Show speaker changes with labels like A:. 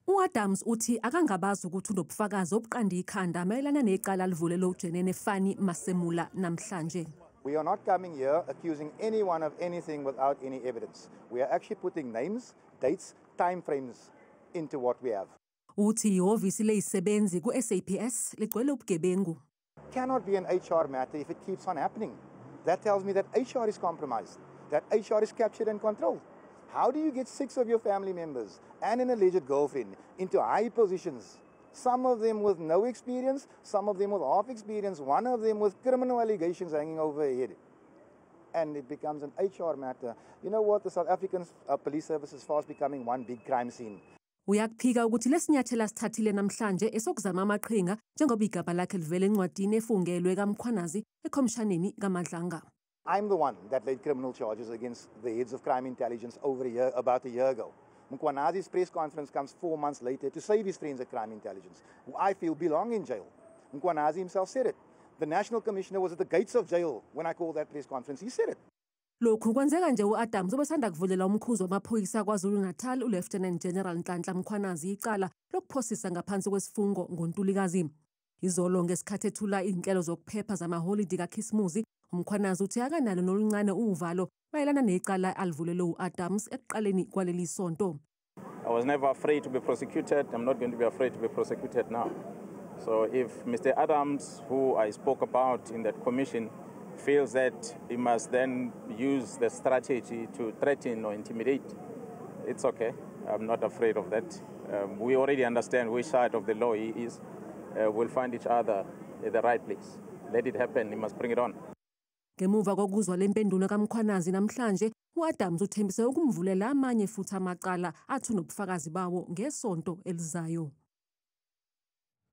A: U-Adams uthi akangabazi ukuthi unobufakazi obuqanda ikhanda mayelana necala livulele ujenene Fannie Masemola namhlanje.
B: We are not coming here accusing anyone of anything without any evidence. We are actually putting names, dates, time frames into what we have.
A: Uthi ihhovisi lezisebenzi ku-SAPS ligcwele ubugebengu.
B: Cannot be an HR matter if it keeps on happening. That tells me that HR is compromised, that HR is captured and controlled. How do you get 6 of your family members and an alleged girlfriend into high positions? Some of them with no experience, some of them with half experience, one of them with criminal allegations hanging over her head. And it becomes an HR matter. You know what? The South African police service is fast becoming one big crime scene.
A: Uyakuphika ukuthi lesinyathelo asithathile namhlanje esokuzama amaqhinga njengoba igaba lakhe livele encwadini efungelwe kaMkhwanazi ekhomishaneni kaMadlanga.
B: I'm the one that laid criminal charges against the heads of crime intelligence about a year ago. Mkhwanazi's press conference comes 4 months later to save his friends at crime intelligence, who I feel belong in jail. Mkhwanazi himself said it. The National Commissioner was at the gates of jail when I called that press conference. He said it.
A: Lokhu kwenzeka nje u-Adams obesanda kuvulela umkhuzo wamaphoyisa KwaZulu-Natal uLieutenant General Nhlanhla Mkhwanazi icala lokuphosisa ngaphansi kwesifungo ngoNtulikazi. Izolo ngesikhathi ethula izinhlelo zokuphepha zamaholidi kaKhisimusi, uMkhwanazi uthi akanalo noluncane uvalo mayelana necala alivulele u-Adams ekuqaleni kwaleli sonto.
C: I was never afraid to be prosecuted. I'm not going to be afraid to be prosecuted now. So if Mr. Adams, who I spoke about in that commission, feels that he must then use the strategy to threaten or intimidate, it's okay. I'm not afraid of that. We already understand which side of the law he is. We'll find each other at the right place. Let it happen. He must bring it on.
A: Ngemuva kokuzwa lempendulo kaMkhwanazi namhlanje, u-Adams uthembise ukumvulela amanye futhi amacala athi unobufakazi bawo ngesonto elizayo.